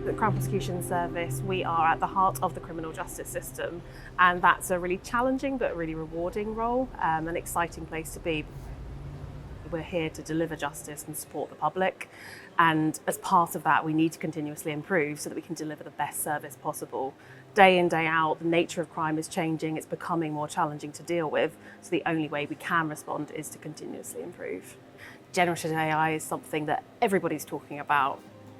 The Crown Prosecution Service, we are at the heart of the criminal justice system, and that's a really challenging but really rewarding role, an exciting place to be. We're here to deliver justice and support the public, and as part of that we need to continuously improve so that we can deliver the best service possible. Day in, day out, the nature of crime is changing, it's becoming more challenging to deal with, so the only way we can respond is to continuously improve. Generative AI is something that everybody's talking about.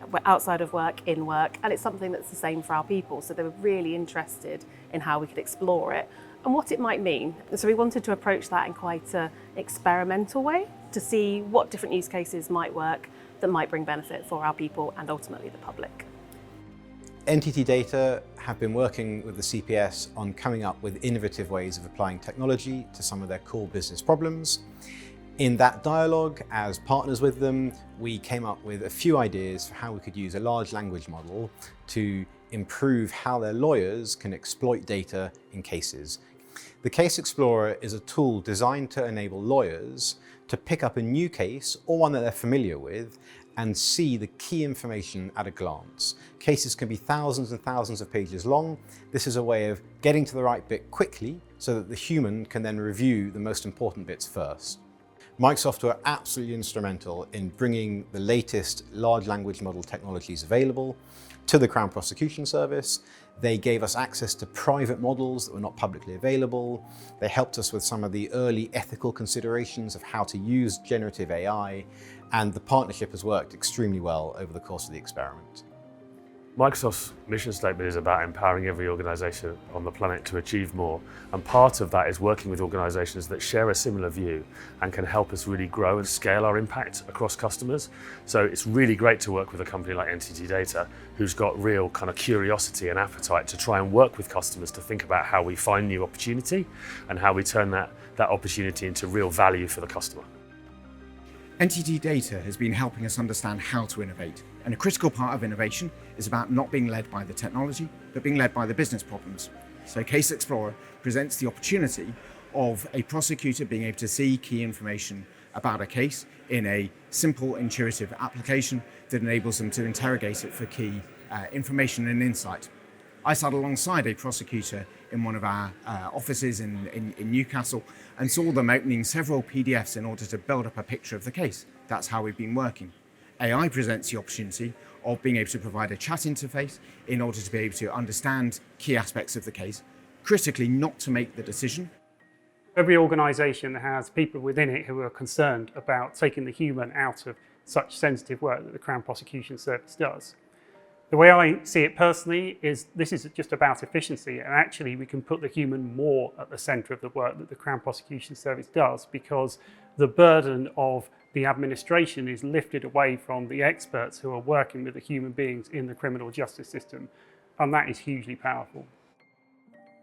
We're outside of work, in work, and it's something that's the same for our people, so they were really interested in how we could explore it and what it might mean. So we wanted to approach that in quite an experimental way to see what different use cases might work that might bring benefit for our people and ultimately the public. NTT Data have been working with the CPS on coming up with innovative ways of applying technology to some of their core business problems. In that dialogue, as partners with them, we came up with a few ideas for how we could use a large language model to improve how their lawyers can exploit data in cases. The Case Explorer is a tool designed to enable lawyers to pick up a new case or one that they're familiar with and see the key information at a glance. Cases can be thousands and thousands of pages long. This is a way of getting to the right bit quickly so that the human can then review the most important bits first. Microsoft were absolutely instrumental in bringing the latest large language model technologies available to the Crown Prosecution Service. They gave us access to private models that were not publicly available. They helped us with some of the early ethical considerations of how to use generative AI, and the partnership has worked extremely well over the course of the experiment. Microsoft's mission statement is about empowering every organisation on the planet to achieve more, and part of that is working with organisations that share a similar view and can help us really grow and scale our impact across customers. So it's really great to work with a company like NTT Data, who's got real kind of curiosity and appetite to try and work with customers to think about how we find new opportunity and how we turn that opportunity into real value for the customer. NTT Data has been helping us understand how to innovate, and a critical part of innovation is about not being led by the technology, but being led by the business problems. So Case Explorer presents the opportunity of a prosecutor being able to see key information about a case in a simple, intuitive application that enables them to interrogate it for key information and insight. I sat alongside a prosecutor in one of our offices in Newcastle and saw them opening several PDFs in order to build up a picture of the case. That's how we've been working. AI presents the opportunity of being able to provide a chat interface in order to be able to understand key aspects of the case, critically not to make the decision. Every organisation has people within it who are concerned about taking the human out of such sensitive work that the Crown Prosecution Service does. The way I see it personally is this is just about efficiency, and actually we can put the human more at the centre of the work that the Crown Prosecution Service does, because the burden of the administration is lifted away from the experts who are working with the human beings in the criminal justice system, and that is hugely powerful.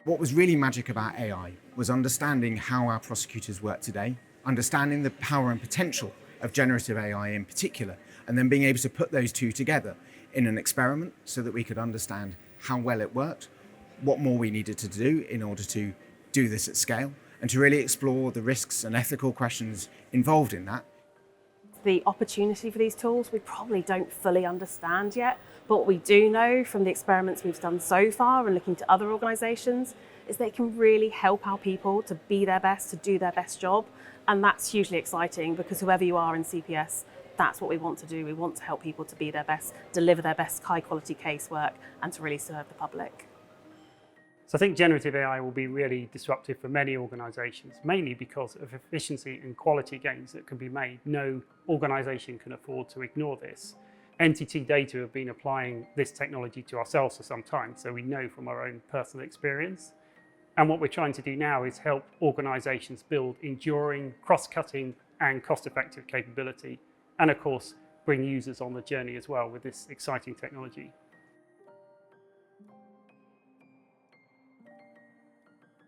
What was really magic about AI was understanding how our prosecutors work today, understanding the power and potential of generative AI in particular, and then being able to put those two together in an experiment so that we could understand how well it worked, what more we needed to do in order to do this at scale, and to really explore the risks and ethical questions involved in that. The opportunity for these tools we probably don't fully understand yet, but what we do know from the experiments we've done so far and looking to other organisations is they can really help our people to be their best, to do their best job, and that's hugely exciting because whoever you are in CPS, that's what we want to do. We want to help people to be their best, deliver their best high quality casework and to really serve the public. So I think generative AI will be really disruptive for many organisations, mainly because of efficiency and quality gains that can be made. No organisation can afford to ignore this. NTT Data have been applying this technology to ourselves for some time, so we know from our own personal experience. And what we're trying to do now is help organisations build enduring, cross-cutting and cost-effective capability, and of course, bring users on the journey as well with this exciting technology.